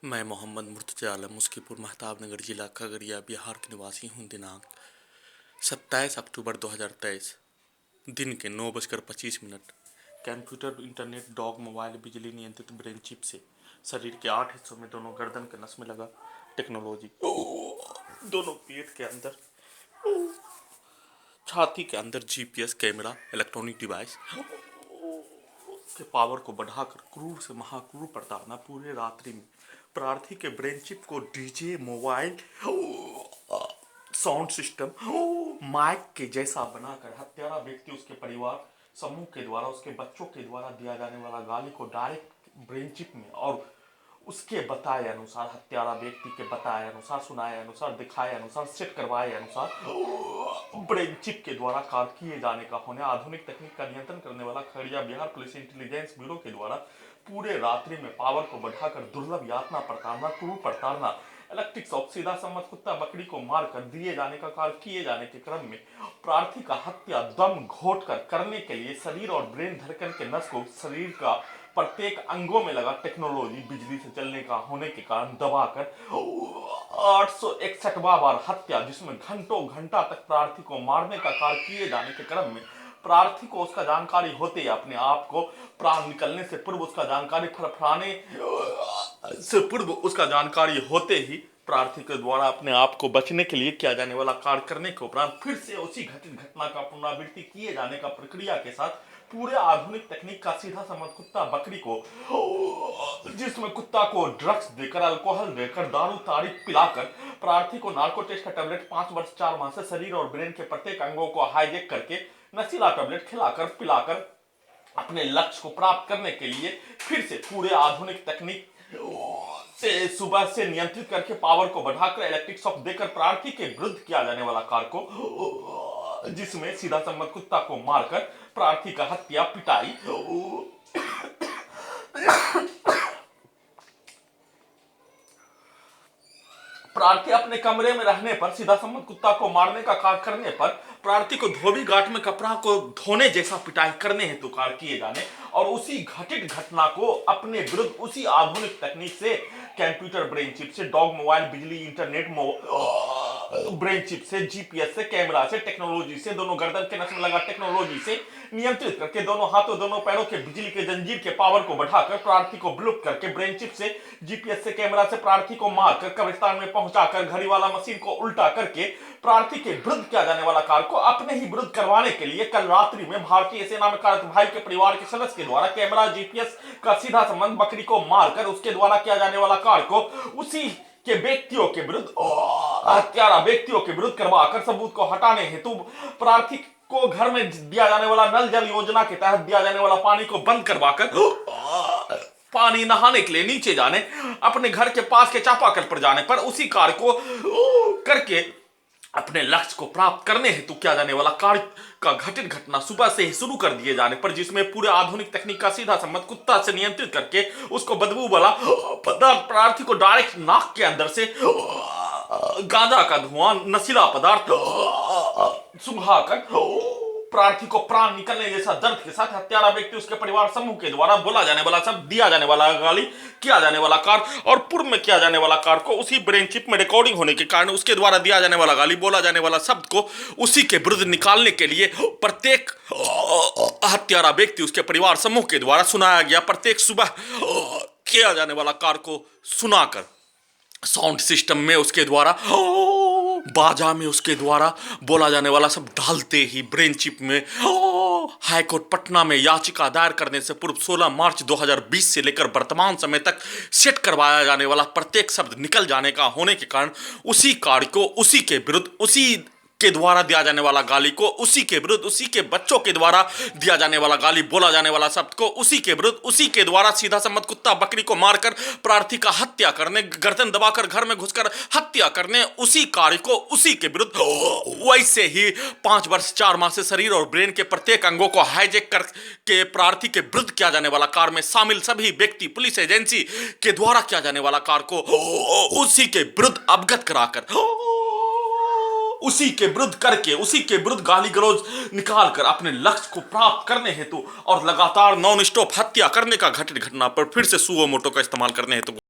मैं मोहम्मद मुर्तज़ा आलम मुस्कीपुर महताबनगर जिला खगड़िया बिहार के निवासी हूँ। दिनांक 27 अक्टूबर 2023 दिन के 9:25। कंप्यूटर, इंटरनेट, डॉग, मोबाइल, बिजली नियंत्रित ब्रेन चिप से शरीर के 8 हिस्सों में दोनों गर्दन के नस में लगा टेक्नोलॉजी, दोनों पेट के अंदर, छाती के अंदर जीपीएस कैमरा, इलेक्ट्रॉनिक डिवाइस के पावर को बढ़ाकर क्रूर से महाक्रूर प्रताड़ना पूरे रात्रि में प्रार्थी के ब्रेन चिप को DJ, mobile, sound system, mic के जैसा बनाकर हत्यारा व्यक्ति उसके परिवार समूह के द्वारा उसके बच्चों के द्वारा दिया जाने वाला गाली को डायरेक्ट ब्रेन चिप में और उसके बताए अनुसार, हत्यारा व्यक्ति के बताए अनुसार, सुनाए अनुसार, दिखाए अनुसार, सेट करवाए अनुसार ब्रेन चिप के द्वारा कार्य किए जाने का होने आधुनिक तकनीक का नियंत्रण करने वाला Khagaria Bihar police intelligence bureau के द्वारा पूरे रात्रि में पावर को बढ़ाकर दुर्लभ यातना प्रताड़ना, क्रूर प्रताड़ना, इलेक्ट्रिक शॉक, सीधा सम्मत कुत्ता बकरी को मारकर दिए जाने का कार्य किए जाने के क्रम में प्रार्थी का हत्या दम घोट कर करने के लिए शरीर और ब्रेन धड़कन के नस को शरीर का प्रत्येक अंगों में लगा टेक्नोलॉजी बिजली से चलने का होने के कारण दबाकर 861वां बार हत्या, जिसमें घंटों घंटा तक प्रार्थी को मारने का कार्य किए जाने के क्रम में प्रार्थी को उसका जानकारी होते ही अपने आप को प्राण निकलने से पूर्व उसका जानकारी फरफराने से पूर्व उसका जानकारी होते ही प्रार्थी के द्वारा अपने आप को बचने के लिए किया जाने वाला कार्य करने के उपरांत फिर से उसी घटित घटना का पुनरावृत्ति किए जाने का प्रक्रिया के साथ पूरे आधुनिक तकनीक का सीधा संबंध कुत्ता बकरी को, जिसमें कुत्ता को ड्रग्स देकर, अल्कोहल देकर, दारू तारीख पिलाकर प्रार्थी को नार्को टेस्ट का टैबलेट 5 वर्ष 4 माह से शरीर और ब्रेन के प्रत्येक अंगों को हाईजेक करके नशीला टैबलेट खिलाकर पिलाकर अपने लक्ष्य को प्राप्त करने के लिए फिर से पूरे आधुनिक तकनीक से सुबह से नियंत्रित करके पावर को बढ़ाकर इलेक्ट्रिक शॉक देकर प्रार्थी के विरुद्ध किया जाने वाला कार्य को, जिसमें सीधा संबंध कुत्ता को मारकर प्रार्थी का हत्या, पिटाई, प्रार्थी अपने कमरे में रहने पर सीधा संबंध कुत्ता को मारने का कार्य करने पर प्रार्थी को धोबी घाट में कपड़ा को धोने जैसा पिटाई करने हेतु कार्य किए जाने और उसी घटित घटना को अपने विरुद्ध उसी आधुनिक तकनीक से कंप्यूटर ब्रेन चिप से, डॉग, मोबाइल, बिजली, इंटरनेट, ब्रेन चिप से, जीपीएस से, कैमरा से, टेक्नोलॉजी से, दोनों गर्दन के नस में लगा टेक्नोलॉजी से नियंत्रित करके दोनों हाथों दोनों पैरों के बिजली के जंजीर के पावर को बढ़ाकर प्रार्थी को ब्लॉक करके ब्रेन चिप से, जीपीएस से, कैमरा से प्रार्थी को मारकर कब्रिस्तान में पहुंचाकर घड़ी वाला मशीन को उल्टा करके प्रार्थी के विरुद्ध किया जाने वाला कार्य को अपने ही विरुद्ध करवाने के लिए कल रात्रि में भारतीय सेना में कार्यरत भाई के परिवार के सदस्य के द्वारा कैमरा, जीपीएस का सीधा संबंध बकरी को मारकर उसके द्वारा किया जाने वाला कार्य को उसी के व्यक्तियों के विरुद्ध, हत्यारा व्यक्तियों के विरुद्ध करवाकर सबूत को हटाने हेतु प्रार्थी को घर में दिया जाने वाला नल जल योजना के तहत दिया जाने वाला पानी को बंद करवाकर पानी नहाने के लिए नीचे जाने, अपने घर के पास के चापाकल पर जाने पर उसी कार्य को करके अपने लक्ष्य को प्राप्त करने हेतु किया जाने वाला कार्य का घटित घटना सुबह से ही शुरू कर दिए जाने पर, जिसमें पूरे आधुनिक तकनीक का सीधा संबंध कुत्ता से नियंत्रित करके उसको बदबू वाला पदार्थ प्रार्थी को डायरेक्ट नाक के अंदर से गांजा का धुआं, नशीला पदार्थ सुंघाकर प्रार्थी को प्राण निकलने जैसा दर्द के साथ हत्यारा व्यक्ति उसके परिवार समूह के द्वारा बोला जाने वाला शब्द, दिया जाने वाला गाली, किया जाने वाला कार्य और पूर्व में किया जाने वाला कार्य को उसी ब्रेन चिप में रिकॉर्डिंग होने के कारण उसके द्वारा दिया जाने वाला गाली, बोला जाने वाला शब्द को उसी के विरुद्ध निकालने के लिए प्रत्येक हत्यारा व्यक्ति उसके परिवार समूह के द्वारा सुनाया गया। प्रत्येक सुबह किया जाने वाला कार्य को सुनाकर साउंड सिस्टम में उसके द्वारा, बाजा में उसके द्वारा बोला जाने वाला सब डालते ही ब्रेन चिप में हाईकोर्ट पटना में याचिका दायर करने से पूर्व 16 मार्च 2020 से लेकर वर्तमान समय तक सेट करवाया जाने वाला प्रत्येक शब्द निकल जाने का होने के कारण उसी कार्य को उसी के विरुद्ध, उसी के द्वारा दिया जाने वाला गाली को उसी के विरुद्ध, उसी के बच्चों के द्वारा दिया जाने वाला गाली, बोला जाने वाला शब्द को उसी के विरुद्ध, उसी के द्वारा सीधा संबंध कुत्ता बकरी को मारकर प्रार्थी का हत्या करने, गर्दन दबाकर घर में घुसकर हत्या करने, उसी कार्य को उसी के विरुद्ध वैसे ही 5 वर्ष 4 माह से शरीर और ब्रेन के प्रत्येक अंगों को हाईजेक करके प्रार्थी के विरुद्ध किया जाने वाला कार्य में शामिल सभी व्यक्ति पुलिस एजेंसी के द्वारा किया जाने वाला कार्य को उसी के विरुद्ध अवगत कराकर उसी के विरुद्ध करके उसी के विरुद्ध गाली गलौज निकालकर अपने लक्ष्य को प्राप्त करने हेतु और लगातार नॉन स्टॉप हत्या करने का घटित घटना पर फिर से सुओ मोटो का इस्तेमाल करने हेतु